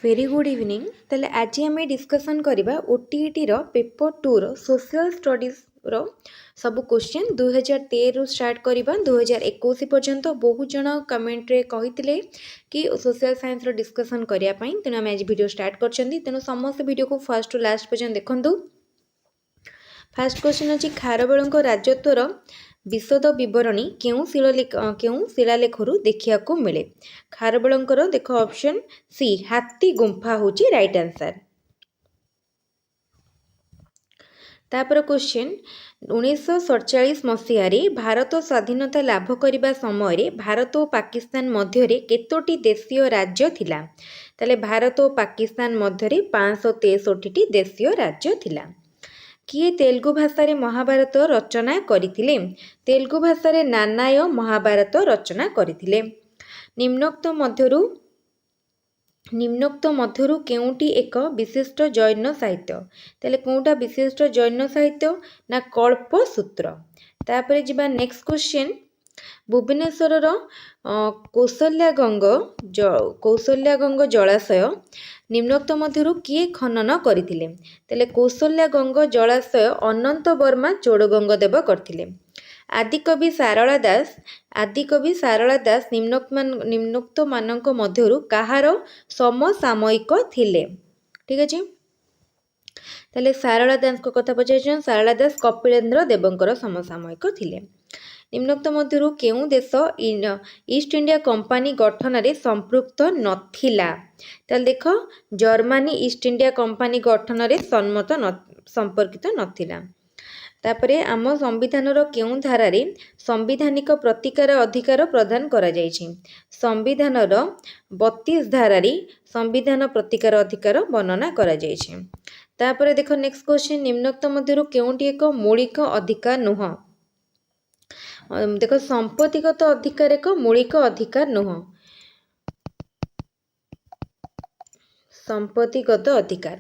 Very good evening ताले आज आम डिस्कसन करवा ओटीईटी रो पेपर 2 रो सोशल स्टडीज रो सब क्वेश्चन 2013 रु स्टार्ट करवा 2021 पर्यंत बहुत जन कमेंट रे कहितले कि सोशल साइंस रो डिस्कसन करिया पई तेनु हम आज वीडियो स्टार्ट करछंदी तेनु समस्त वीडियो को फर्स्ट टू लास्ट पर्यंत देखंतु। फर्स्ट क्वेश्चन अछि खारवेलଙ୍କ राजत्वर विशद विवरणी केउ शिलालेखरु देखिया को मिले। खारवेलଙ୍କର देख ऑप्शन सी हाथी गुंफा होची राइट आंसर। तापर क्वेश्चन 1947 मसीह भारत स्वाधीनता लाभ करिबा समय भारत और पाकिस्तान मध्य केतोटी देशीय राज्य थिला। ताले भारत और पाकिस्तान मध्य 563 देशीय राज्य थिला। किए तेलुगु भाषा रे महाभारत रचना करिथिले। तेलुगु भाषा रे नानाय महाभारत रचना करिथिले। निम्नोक्त मध्यरु केउटी एक विशिष्ट जैन साहित्य। ताले कोउटा विशिष्ट जैन साहित्य ना कल्पसूत्र। तापरे जिबा नेक्स्ट क्वेश्चन भुवनेश्वर कौशल्यागंग जलाशय निम्नोक्त मध्यरु किए खनन करथिले। ताले कौशल्यागंग जलाशय अनंत वर्मा चोड़गंगदेव करथिले। आदिकवि सारला दास निम्नोक्त मानक मध्यरु कहार समसामयिक थिले। ठीक अछि ताले सारला दास को कथा पचाइछन सारला दास कपिलेन्द्र देवंकर समसामयिक थिले। निम्नोक्त मध्यरु केउ देश ईस्ट इंडिया कंपनी गठन रे संपृक्त नथिला। ताले देख जर्मनी ईस्ट इंडिया कंपनी गठन रे संपर्कित नथिला। तापरे आम संविधान रो केउ धारा रे संवैधानिक प्रतिकार अधिकार प्रदान करा जायछि। संविधान रो 32 धारा रे संविधान प्रतिकार अधिकार वर्णना करा जायछि। तापरे देखो नेक्स्ट क्वेश्चन निम्नोक्त मध्यरु केउटी एक मौलिक अधिकार नुह। देखो संपत्तिगत अधिकार एक मौलिक अधिकार नुह। संपत्तिगत अधिकार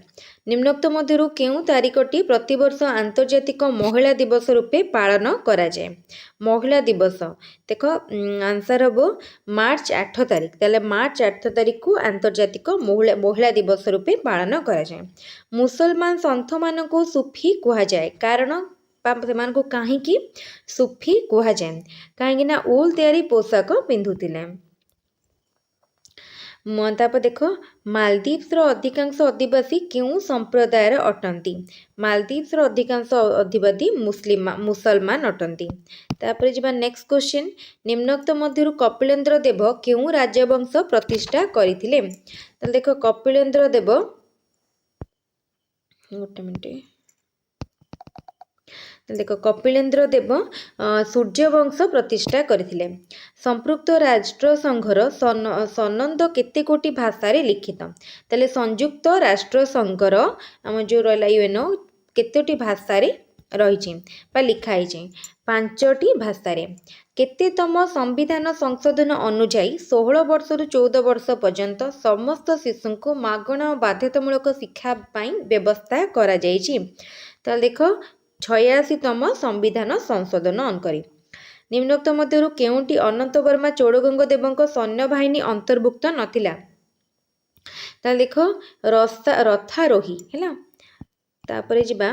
निम्नोक्त मध्यरु केउ तारिखटी प्रतिवर्ष आंतर्जातिक महिला दिवस रूपे पालन करा जाए। महिला दिवस देखो आंसर हबो मार्च 8 तारिख। ताले मार्च 8 तारिख को आंतर्जातिक महिला दिवस रूपे पालन करा जाए। मुसलमान संत मानकु सूफी कहा जाए कारण सेमानकु काहेकि सूफी कहा जाए काहेकि ना उल तैयारी पोशाक पिंधुतिले। तापर देखो मालदीव्स रो अधिकांश अधिवासी केउ संप्रदायर अटंती। मालदीव्स रो अधिकांश अधिवासी मुसलमान अटंती। तापर जिबा नेक्स्ट क्वेश्चन निम्नोक्त मध्यरु कपिलेन्द्र देव केउ राजवंश प्रतिष्ठा करिथिले। त देखो कपिलेन्द्र देव गोटे मिनिट देखो कपिलेन्द्र देव सूर्यवंश प्रतिष्ठा करथिले। संपृक्त राष्ट्र संघर सनंद केते कोटी भाषा रे लिखित। ताले संयुक्त राष्ट्र संघर हम जो रहला यूएनओ केतोटी भाषा रे रहिछि बा लिखाइ छै 5टी भाषा रे। केतेतम संविधान संशोधन अनुଯାयी 16 वर्ष रु 14 वर्ष पर्यंत समस्त शिशु को मागणा बाध्यतामूलक शिक्षा पाई व्यवस्था करा जायछि। ताले देखो 86तम संविधान संशोधन अनुकरी निम्नोक्त मध्यरु केउटी अनंत वर्मा चोड़गंग देवंक सैन्य बाहिनी अंतर्भुक्त नथिला। ताले देखो रथारोही हैला। तापरे जिबा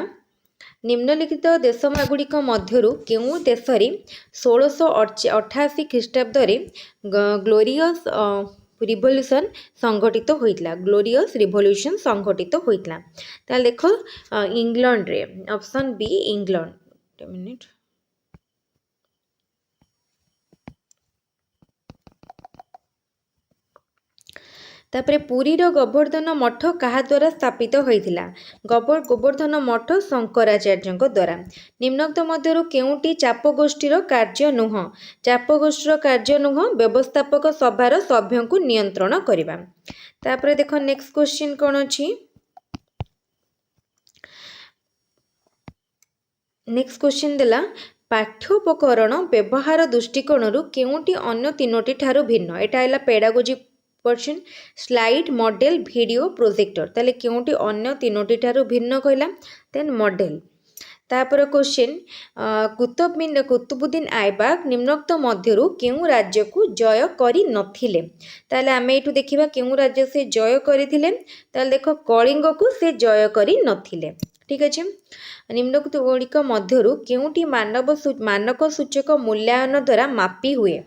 निम्नलिखित देशमागुड़िक मध्यरु केउ देशरी 1688 ख्रीष्टाब्द रे ग्लोरियस रिवोल्यूशन संघटित होइतला। ग्लोरियस रिवोल्यूशन संघटित होइतला। ताले देखो इंग्लैंड रे ऑप्शन बी इंग्लैंड मिनिट तापरे पुरी रो गोवर्धन मठ कहा द्वारा स्थापित होइथिला। गोवर्धन मठ शंकराचार्य द्वारा। निम्नोक्त मध्यरु केउटी चापगोष्ठीर कार्य नुह। चापगोष्ठीर कार्य नुह व्यवस्थापक सभार सभ्यों को नियंत्रण करिबा। तापरे देखो नेक्स्ट क्वेश्चन कोन अछि नेक्स्ट क्वेश्चन देला पाठ्योपकरण व्यवहार दृष्टिकोण केउटी अन्य तीनोटी ठारू भिन्न। एटा हैला pedagogy person slide model video projector. ताले केउटी अन्य तीनोटी ठारू भिन्न कहला देन मॉडल। तापर क्वेश्चन कुतुबुद्दीन ऐबक निम्नोक्त मध्यरु केउ राज्य को जय करि नथिले ताले आमे एठु देखिबा केउ राज्य से जय करिथिले ताले देखो कलिंग को से जय करि नथिले ठीक अछि निम्नोक्त गुड़िक मध्यरु केउटी मानक सूचक मूल्यांकन द्वारा मापी हुए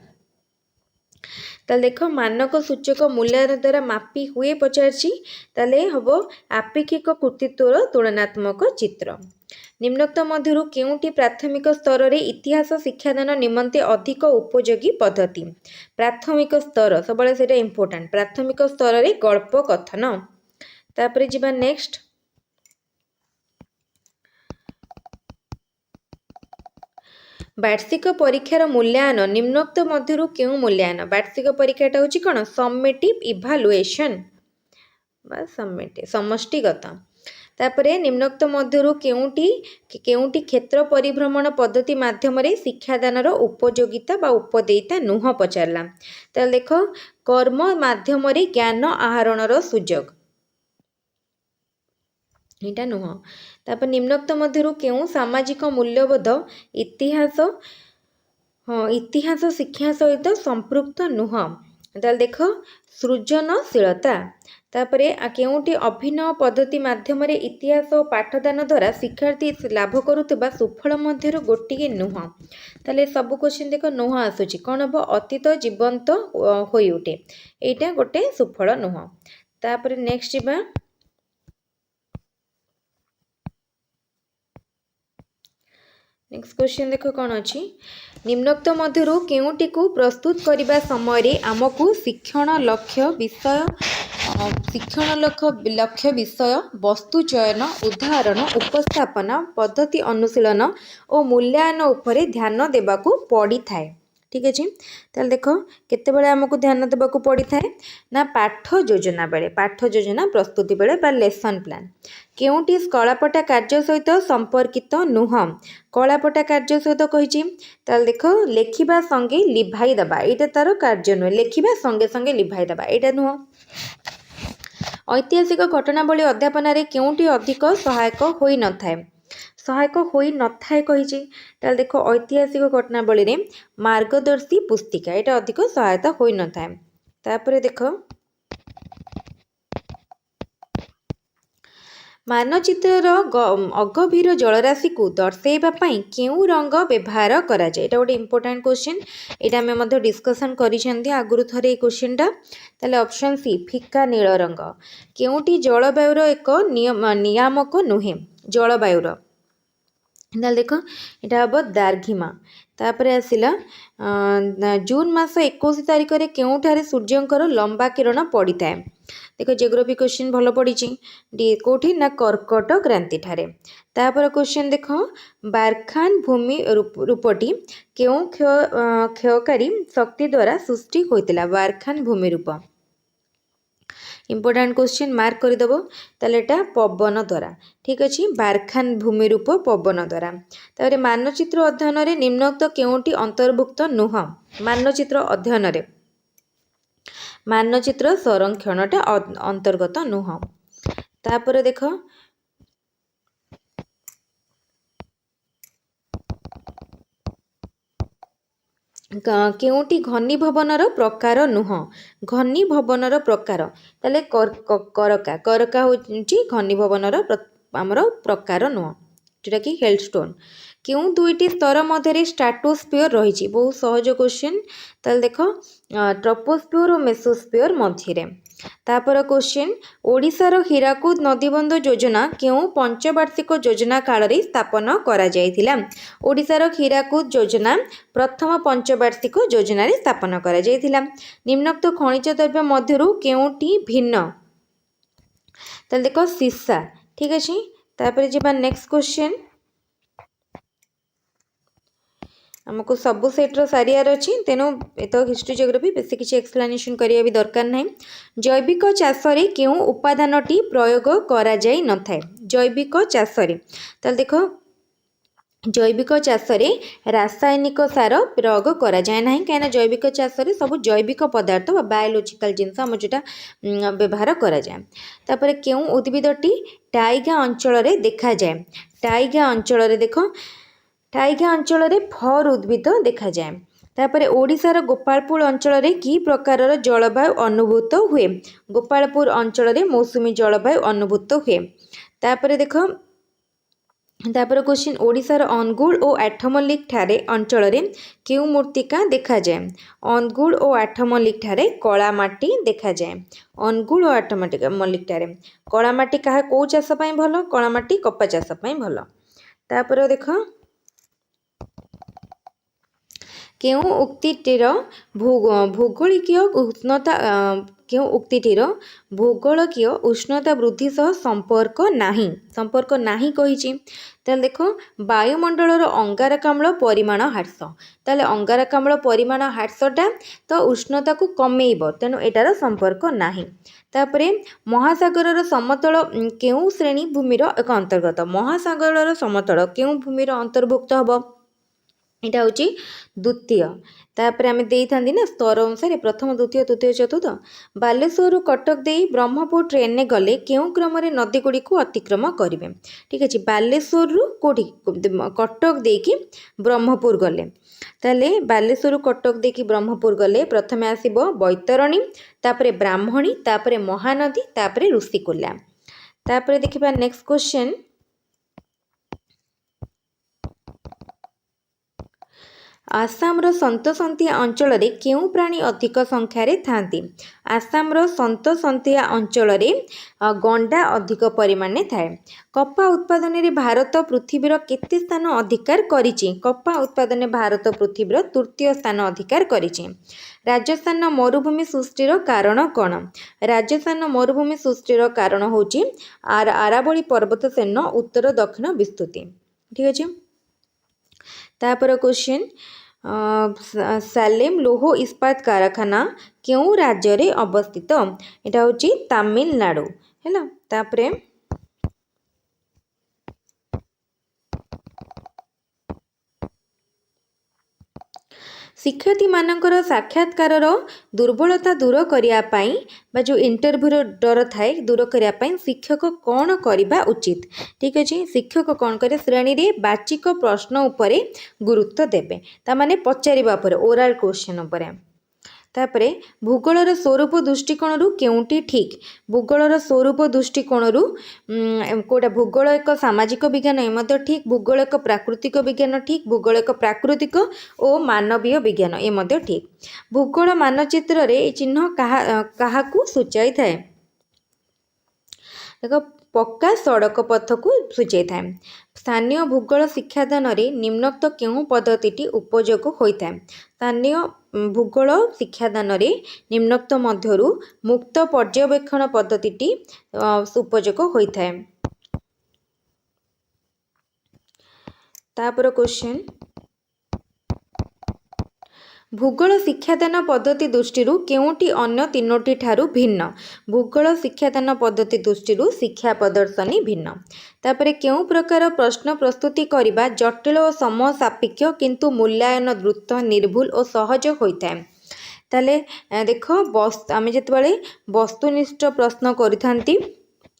ताले देख मानक सूचक मूल्यांकन द्वारा मापी हुए पचारछि ताले हबो आपेक्षिक कृतित्वर तुलनात्मक चित्र निम्नोक्त मध्यरु केउटी प्राथमिक स्तर रे इतिहास शिक्षादान निमंते अधिक उपयोगी पद्धति प्राथमिक स्तर सबले सेटा इंपोर्टेंट प्राथमिक स्तर रे गल्प कथन तापरे जिबा नेक्स्ट वार्षिक परीक्षार मूल्यांकन निम्नोक्त मध्यरु केउ मूल्यांकन वार्षिक परीक्षाटा होची कोन समेटिव इभालुएशन बा समष्टिगत तापरे निम्नोक्त मध्यरु केउटी क्षेत्र परिभ्रमण पद्धति माध्यम रे शिक्षादानर उपयोगिता बा उपदेयता नुह पचारला ताले देखो कर्म माध्यम रे ज्ञान आहरणर सुजोग एटा नुह तापर निम्नोक्त मध्यरु केउ सामाजिक मूल्यबोध इतिहास इतिहास शिक्षा सहित संपृक्त नुह ताले देख सृजनशीलता तापरे केउटी अभिनव पद्धति माध्यम रे इतिहास और पाठदान द्वारा शिक्षार्थी लाभ करुवा सुफल मध्यरु गोटिए नुह ताले सब क्वेश्चन देख नुह आसुची कौन हम अतीत जीवंत होई उठे एटा गोटे सुफल नुह तापरे नेक्स्ट जिबा नेक्स्ट क्वेश्चन देखो कौन अच्छी निम्नोक्त मध्यरु केउटी को प्रस्तुत करने समय आमको शिक्षण लक्ष्य विषय वस्तु चयन उदाहरण उपस्थापना पद्धति अनुशीलन और मूल्यांकन उपरे ध्यान देबाकू पड़ी थाए ठीक अच्छे ताल देख केतेबेले आमको ध्यान देबाकू पड़ी थाए ना पाठ योजना प्रस्तुति बेले बा लेसन प्लान केउटी कलापटा कार्य सहित संपर्कित नुह कलापटा कार्य सहित कही ताल देख लेखिबा संगे लिभाई दबा एटा तार कार्य नुह लेखिबा संगे संगे लिभाई दबा एटा नुह ऐतिहासिक घटनावली अध्यापन रे केउटी अधिक सहायक होई न थाए सहायक होई न थाए कही ताल देख ऐतिहासिक घटनावली रे मार्गदर्शी पुस्तिका एटा अधिक सहायता होई न थाए तापरे देख मानचित्र अगभीर जलराशि को दर्शाइबा पई केउ रंग व्यवहार करा जाय एटा गोटे इंपोर्टेंट क्वेश्चन एटा हमें मध्य डिस्कशन करिसेंती आगुरु थरे ए क्वेश्चन टा ताले ऑप्शन सी फिका नील रंग केउटी जलवायुर एक नियामक नुहे जलवायुर ताले देख एटा हम दार्घिमा तापर आसिला जून मास 21 तारिख रे केउठारे सूर्यंकर लंबा किरण पड़ी थाए देख जियोग्राफी क्वेश्चन भल पड़ी कोठी ना कर्कट क्रांति ठारे तापर क्वेश्चन देख बारखान भूमि रूपटी केउ क्षयकारी शक्ति द्वारा सृष्टि होइतिला बारखान भूमि रूप इंपोर्टेंट क्वेश्चन मार्क करदेव ताले एटा पवन द्वारा ठीक अच्छे बारखान भूमि रूप पवन द्वारा तापर मानचित्र अध्ययन रे निम्नोक्त केउटी अंतर्भुक्त नुह मानचित्र अध्ययन रे मानचित्र संरक्षणटा अंतर्गत नुह तापर देख केउटी घनी भवनर प्रकार नुह घनी भवनर प्रकार ताले करका करका होची घनी भवनर आमर प्रकार नुह जोटा कि हेलस्टोन क्यों दुईटी स्तर मध्य स्ट्राटोस्फियर रही बहुत सहज क्वेश्चन ताले देख ट्रोपोस्फियर और मेसोस्फियर मध्य तापर क्वेश्चन ओडिशार हीराकुद नदीबंध योजना क्यों पंचवार्षिक योजना काल रे स्थापन करा जायथिला ओडिशार हीराकुद योजना प्रथम पंचवार्षिक योजना रे स्थापन करा जायथिला निम्नोक्त खनिज द्रव्य मध्यरु केउटी भिन्न ताले देख सीसा ठीक अछि तापर जेबा नेक्स्ट क्वेश्चन आमको सबू सेट्र सारियार अच्छी तेणु एत हिस्ट्री जियोग्राफी बेसी किसी एक्सप्लेनेशन करिया भी दरकार नहीं जैविक चाष रे केउ उपादानटी प्रयोग करा जाई न थाए जैविक चाष रे ताल देख जैविक चाष रासायनिक सार प्रयोग करा जाए ना कहीं जैविक चाष सब जैविक पदार्थ बायोलोजिकल जिनस आम जोटा व्यवहार करा जाए। तापर केउं उद्भिदटी टाइगा अंचल देखा जाए। टाइगा अंचल देख टाइगा अंचल फर उद्भिद देखा जाए। तापर ओडिशार गोपालपुर अंचल कि प्रकार जलवायु अनुभूत हुए। गोपालपुर अंचल मौसुमी जलवायु अनुभूत हुए। तापर देख तापर क्वेश्चन ओडिशार अनुगुल और आठमल्लिक ठारे अंचल केउं मूर्तिका देखा जाए। अनुगुल और आठमल्लिक ठारे कला माटी देखा जाए। अनुगुल और आठमल्लिक ठारे कला माटी क्या कौ चाष भल कला माटी कपा चाष भल। तापर देख केउं उक्तिटीर भौगोलिकीय उष्णता केउं उक्तिटीर भौगोलिकीय उष्णता वृद्धि सह संपर्क नाही कहिछि। ताले देखो वायुमंडलर अंगारकाम्ल परिमाण ह्रास। ताले अंगारकाम्ल परिमाण ह्रासटा तो उष्णता को कमेइब तेणु एटार संपर्क नाही। तापरे महासागरर समतल केउं श्रेणी भूमिर एक अंतर्गत। महासागरर समतल केउं भूमिर अंतर्भुक्त हबो यहाँ हूँ द्वितीय। तापर आम दे था ना स्तर अनुसार प्रथम द्वितीय तृतीय चतुर्थ। बालेश्वर कटक दे ब्रह्मपुर ट्रेन ने गले केउं क्रम नदी गुड़ी को अतिक्रम करेंगे। ठीक अच्छे बालेश्वर कौटी कटक दे कि ब्रह्मपुर गले ताले बालेश्वर कटक दे कि ब्रह्मपुर गले प्रथमे आसीबो बैतरणी तापरे ब्राह्मणी तापरे महानदी तापरे ऋषिकुल्या। तापरे देखिबा नेक्स्ट क्वेश्चन आसामर सन्तसन्तिया अंचल केउं प्राणी अधिक संख्यार थांती। आसामर सन्तसन्तिया अंचल गंडा अधिक परिमाण थाए। कपा उत्पादन रे भारत पृथ्वीर केते स्थान अधिकार करिछि। कपा उत्पादन भारत पृथ्वीर तृतीय स्थान अधिकार करिछि। राजस्थान मरुभूमि सृष्टिर कारण कौन। राजस्थान मरुभूमि सृष्टिर कारण होछि आरावली पर्वत श्रेणी उत्तर दक्षिण विस्तृति। ठीक अच्छे। तापर क्वेश्चन सालेम लौह इस्पात कारखाना क्यों राज्य रे अवस्थित। यहाँ हूँ तमिलनाडु है। तापरे शिक्षार्थी मानकर साक्षात्कार दुर्बलता दूर करने जो इंटरव्यू डर थाए दूर करने शिक्षक कौन करने उचित। ठीक अच्छे शिक्षक कौन करे श्रेणी रे बाचिक प्रश्न उपरे गुरुत्व देवे तामाने पचारिबा उपरे ओरल क्वेश्चन उपरे। तापरे भूगोलर स्वरूप दृष्टिकोण केउंटी ठीक। भूगोलर स्वरूप दृष्टिकोण कोटा भूगोल एक सामाजिक विज्ञान ए ठीक। भूगोल एक प्राकृतिक विज्ञान ठीक। भूगोल एक प्राकृतिक और मानवीय विज्ञान ए ठीक। भूगोल मानचित्र रे चिन्ह क्या सूचाई थाए। देखो पक्का सड़क पथ को सूचाई थाए। स्थानीय भूगोल शिक्षादान निम्नोक्त केउं पद्धति उपयोग होता है। स्थानीय भूगोल शिक्षादान निम्नोक्त मध्यरु मुक्त पर्यवेक्षण पद्धति उपयोग होता है। तापर क्वेश्चन भूगोल शिक्षादान पद्धति दृष्टि केउंटी अन्य तीनोटी ठारू भिन्न। भूगोल शिक्षादान पद्धति दृष्टि शिक्षा प्रदर्शनी भिन्न। तापर केउं प्रकार प्रश्न प्रस्तुति करने जटिल और समय सापेक्ष किंतु मूल्यांकन द्रुत निर्भुल और सहज होता है। ताले देख आम जिते वस्तुनिष्ठ प्रश्न करिथांती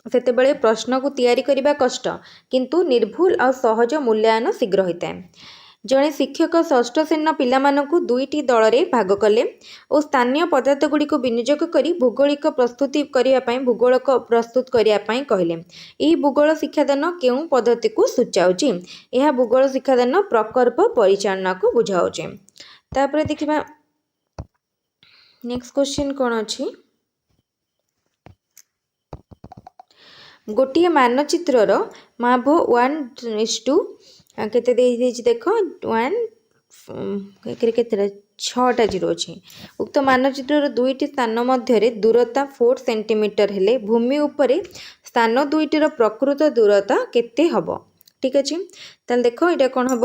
सेतेबेले प्रश्न को तैयारी करने कष्ट किंतु निर्भुल और सहज मूल्यांकन शीघ्र होता है। जड़े शिक्षक षष्ठ श्रेणी पिलामानकु दुईटी दल में भाग कले और स्थानीय पदार्थ गुड़ी को विनियोग कर भूगोलिक प्रस्तुति करने भूगोल प्रस्तुत करने कहले। यह भूगोल शिक्षादान केउं पद्धति को सूचाऊँच। यह भूगोल शिक्षादान प्रकल्प परिचालना को बुझाऊँच। तापर देखिबा नेक्स्ट क्वेश्चन कौन अच्छी गोटे मानचित्रर माभ 1:2 केते देख 1 केते 6टा जीरो अच्छे। उक्त मानचित्र दुईटी स्थान मध्य दूरता 4 सेंटीमीटर हेले भूमि उपरे स्थान दुईटर प्रकृत दूरता केते हबो। ठीक अच्छे ताल देख ये कौन हम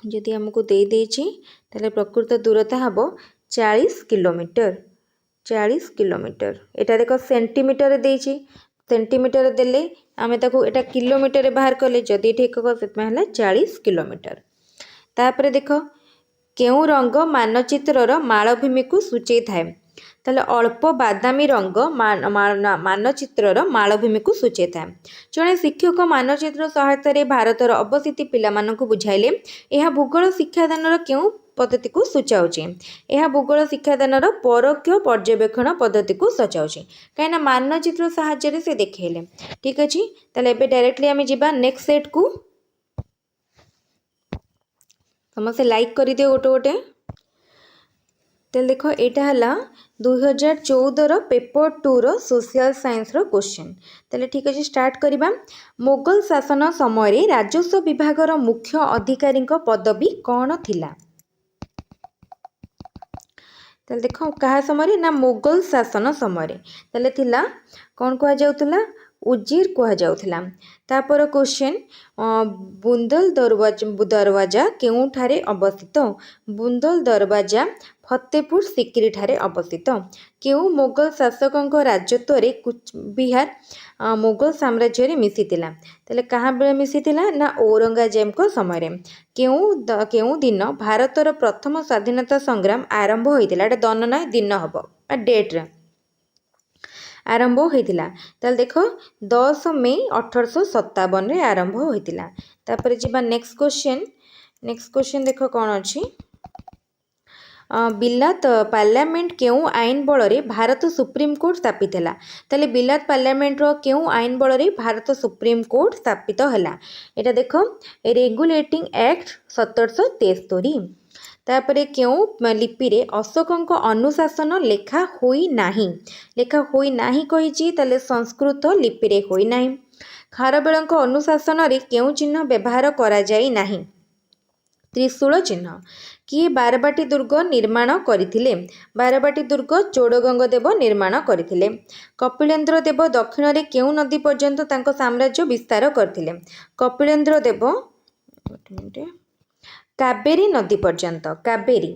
जदि आमको दे देछि ताले प्रकृत दूरता हबो 40 किलोमीटर। 40 किलोमीटर एटा देख सेंटीमीटर देछि सेंटीमीटर देले आमे ताको एटा किलोमीटर रे बाहर कले जदि ठीक हो सेतमे हला 40 किलोमीटर। तापरे देख केउ रंग मानचित्रर मालभूमि को सूचई थाए ताले अल्प बादामी रंग मानचित्रर मालभूमि को सूचई थाए। जड़े शिक्षक मानचित्र सहायतार भारतर अवस्थिति पिलामानंकु बुझाइले यह भूगोल शिक्षादानर केउ पद्धति को सूचाऊँचे। यह भूगोल शिक्षादानर परोक्ष पर्यवेक्षण पद्धति को सूचाऊँचे कहीं मानचित्र साहाय्य से देखले। ठीक अच्छे ताले एबे डायरेक्टली आम जा नेक्स्ट सेट को समस्त लाइक कर दियो गोटे गोटे। तेल देख यहाँ है 2014 पेपर 2 सोशल साइंस क्वेश्चन। तेल ठीक अच्छे स्टार्ट करवा। मोगल शासन समय राजस्व विभाग मुख्य अधिकारी पदवी कौन थिला? तेल देख क्या समय ना मोगल शासन समय तेल थिला कौन कह जाउथला उजीर कह जाउथला। तापर क्वेश्चन बुंदल दरवाजा केउठारे अवस्थित? बुंदल दरवाजा फतेहपुर सिकरी ठारे अवस्थित। केउ मोगल शासकों राजत्व रे कुच बिहार मोगल साम्राज्य रे मिसितिला? तेले कहाँ बेले मिसितिला ना औरंगजेब को समय रे। केउ दिन भारतर प्रथम स्वाधीनता संग्राम आरंभ होइतिला? एटा दन ना दिन हबो डेट रे आरंभ होइतिला। ताल देखो 10 मई 1857 रे आरंभ होइतिला। तापर जिबा नेक्स्ट क्वेश्चन देखो कौन अच्छी बिलात पार्लियामेंट केउ आईन बल रे भारत सुप्रीम कोर्ट स्थापित है? ताले बिलात पार्लियामेंट रो केउ आईन बल रे भारत सुप्रीम कोर्ट स्थापित है? एटा देखो रेगुलेटिंग एक्ट 1773। तापरे केउ लिपि रे अशोकଙ୍କ अनुशासन लेखा होई नाही कहिछि ताले संस्कृत लिपि रे होई नाही। खारवेलଙ୍କ अनुशासन रे केउ चिन्ह व्यवहार करा जाई नाही? त्रिशूल चिन्ह। किए बारबाटी दुर्ग निर्माण करथिले? बारबाटी दुर्ग चोड़गंग देव निर्माण करथिले। कपिलेन्द्र देव दक्षिण रे केउ नदी पर्यंत तांको साम्राज्य विस्तार करथिले? कपिलेन्द्र देव कावेरी नदी पर्यंत कावेरी।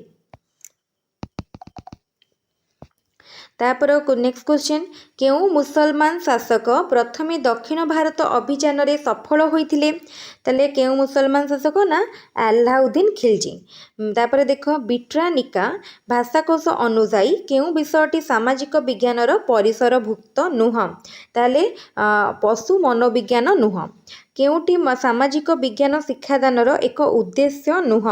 तापर नेक्स्ट क्वेश्चन केउ मुसलमान शासक प्रथमे दक्षिण भारत अभियान रे सफल होइथिले? ताले केउ मुसलमान शासक ना अलाउद्दीन खिलजी। तापर देख बिट्रानिका भाषाकोश अनुसायी केउ विषयटी सामाजिक विज्ञानर परिसरभुक्त नुह? ताले पशु मनोविज्ञान नुह। केउटी सामाजिक विज्ञान शिक्षादानर एक उद्देश्य नुह?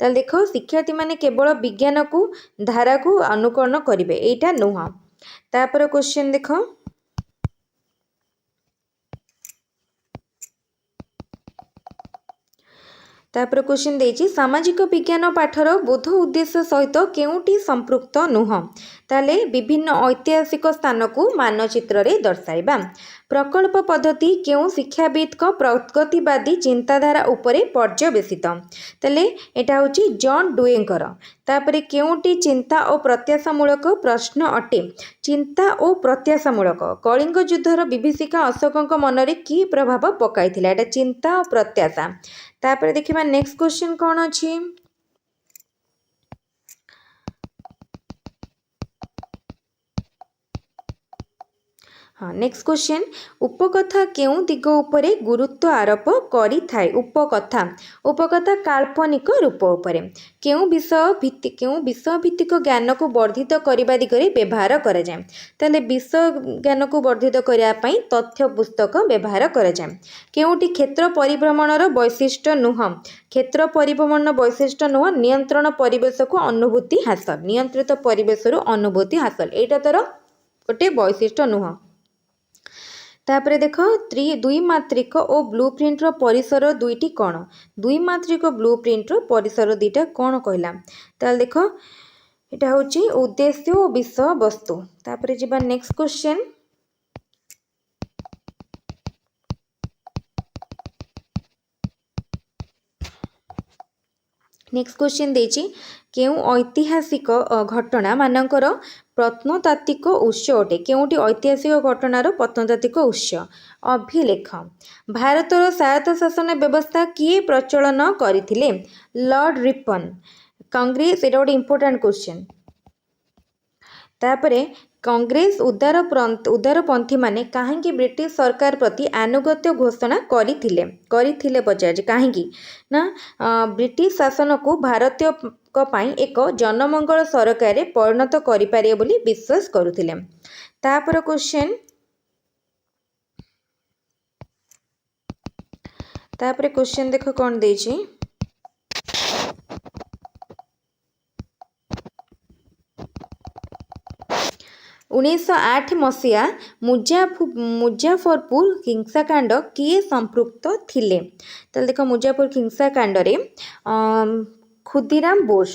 ताले देख शिक्षार्थी माने केवल विज्ञान को धारा को अनुकरण करिवे एटा नुह। तापर क्वेश्चन देख तापर क्वेश्चन देछि सामाजिक विज्ञान पाठर बोध उद्देश्य सहित केउटी संपृक्त नुह? ताले विभिन्न ऐतिहासिक स्थान को मानचित्र रे दर्शाइबा। प्रकल्प पद्धति केउ शिक्षाविद को प्रगतिवादी चिंताधारा उपरे पर्यवेसित? ताले एटा होची जॉन डुएंकर। तापरे केउटी चिंता और प्रत्याशामूलक प्रश्न अटे? चिंता और प्रत्याशामूलक कलिंग युद्धर विभीषिका अशोकଙ୍କ मनरे की प्रभाव पकाइथिला? एटा चिंता और प्रत्याशा। तापरे देखिबा नेक्स्ट क्वेश्चन कौन अछि हाँ नेक्स्ट क्वेश्चन उपकथा केउ दिग उपरे गुरुत्व आरोप करि थाए? उपकथा काल्पनिक रूप उपरे केउ विषय भित्तिक ज्ञान को वर्धित करबा दिगरे व्यवहार करा जाय? ताले विषय ज्ञान को वर्धित करिया पई तथ्य पुस्तक व्यवहार करा जाय। केउटी क्षेत्र परिभ्रमणर वैशिष्ट्य नुह? क्षेत्र परिभ्रमण वैशिष्ट्य नुह नियंत्रण परिवेश को अनुभूति हासिल। नियंत्रित परिवेश अनुभूति हासिल एटा तर गोटे वैशिष्ट्य नुह। तापरे देख द्विमात्रिक और ब्लूप्रिंट परिसर दुईटी कौन? द्विमात्रिक ब्लूप्रिंट परिसर दुईटा कौन कहला? ताल देख एटा होची उद्देश्य और विषय वस्तु। तापरे जिबा नेक्स्ट क्वेश्चन नेक्स्ट क्वेश्चन देछि केउ ऐतिहासिक घटना मानकर प्रत्नतात्विक उत्स अटे? केउटी ऐतिहासिक घटनार प्रत्नतात्विक उत्स? अभिलेख। भारतर स्वायत्त शासन व्यवस्था किए प्रचलन करथिले? Lord Ripon. कांग्रेस एटा गोटे इंपोर्टेंट क्वेश्चन। तापरे କଂଗ୍ରେସ ଉଦାରପନ୍ଥୀ ମାନେ କାହିଁକି ବ୍ରିଟିଶ ସରକାର ପ୍ରତି ଆନୁଗତ୍ୟ ଘୋଷଣା କରିଥିଲେ ପଚାରିଛି କାହିଁକି ନା ବ୍ରିଟିଶ ଶାସନକୁ ଭାରତୀୟଙ୍କ ପାଇଁ ଏକ ଜନମଙ୍ଗଳ ସରକାରରେ ପରିଣତ କରିପାରିବେ ବୋଲି ବିଶ୍ୱାସ କରୁଥିଲେ। ତାପରେ କ୍ୱେଶ୍ଚନ ଦେଖ କ'ଣ ଦେଇଛି। 1908 ମସିହା ମୁଜାଫରପୁର ହିଂସାକାଣ୍ଡ କିଏ ସମ୍ପୃକ୍ତ ଥିଲେ? ତାହେଲେ ଦେଖ ମୁଜାଫରପୁର ହିଂସାକାଣ୍ଡରେ ଖୁଦିରାମ ବୋଷ।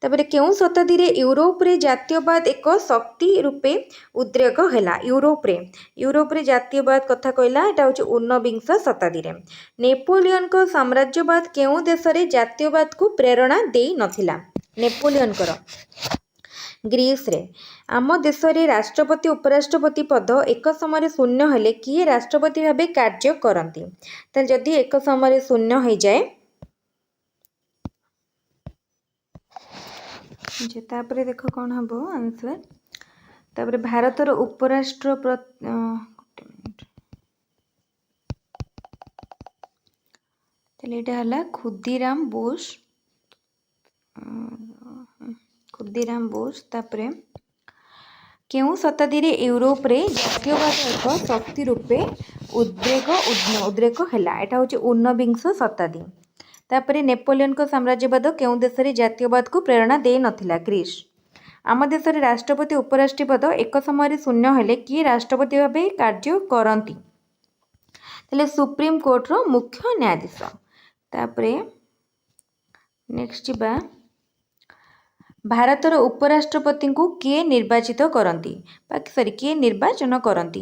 ତାପରେ କେଉଁ ଶତାବ୍ଦୀରେ ୟୁରୋପରେ ଜାତୀୟବାଦ ଏକ ଶକ୍ତି ରୂପେ ଉଦ୍ରେକ ହେଲା? ୟୁରୋପରେ ଜାତୀୟବାଦ କଥା କହିଲା, ଏଟା ହେଉଛି 19ବିଂଶ ଶତାବ୍ଦୀରେ। ନେପୋଲିଅନଙ୍କ ସାମ୍ରାଜ୍ୟବାଦ କେଉଁ ଦେଶରେ ଜାତୀୟବାଦକୁ ପ୍ରେରଣା ଦେଇନଥିଲା? ନେପୋଲିଅନଙ୍କର ଗ୍ରୀସରେ। ଆମ ଦେଶରେ ରାଷ୍ଟ୍ରପତି ଉପରାଷ୍ଟ୍ରପତି ପଦ ଏକ ସମୟରେ ଶୂନ୍ୟ ହେଲେ କିଏ ରାଷ୍ଟ୍ରପତି ଭାବେ କାର୍ଯ୍ୟ କରନ୍ତି? ତାହେଲେ ଯଦି ଏକ ସମୟରେ ଶୂନ୍ୟ ହେଇଯାଏ, ତାପରେ ଦେଖ କ'ଣ ହବ ଆନ୍ସର। ତାପରେ ଭାରତର ତାହେଲେ ଏଇଟା ହେଲା ଖୁଦିରାମ ବୋଷ। ତାପରେ କେଉଁ ଶତାବ୍ଦୀରେ ୟୁରୋପରେ ଜାତୀୟବାଦ ଏକ ଶକ୍ତି ରୂପେ ଉଦ୍ରେକ ହେଲା? ଏଟା ହେଉଛି 19ବିଂଶ ଶତାବ୍ଦୀ। ତାପରେ ନେପୋଲିଅନଙ୍କ ସାମ୍ରାଜ୍ୟବାଦ କେଉଁ ଦେଶରେ ଜାତୀୟବାଦକୁ ପ୍ରେରଣା ଦେଇନଥିଲା? ଗ୍ରୀସ। ଆମ ଦେଶରେ ରାଷ୍ଟ୍ରପତି ଉପରାଷ୍ଟ୍ରପତି ପଦ ଏକ ସମୟରେ ଶୂନ୍ୟ ହେଲେ କିଏ ରାଷ୍ଟ୍ରପତି ଭାବେ କାର୍ଯ୍ୟ କରନ୍ତି? ତାହେଲେ ସୁପ୍ରିମକୋର୍ଟର ମୁଖ୍ୟ ନ୍ୟାୟାଧୀଶ। ତାପରେ ନେକ୍ସଟ ଯିବା, ଭାରତର ଉପରାଷ୍ଟ୍ରପତିଙ୍କୁ କିଏ ନିର୍ବାଚନ କରନ୍ତି?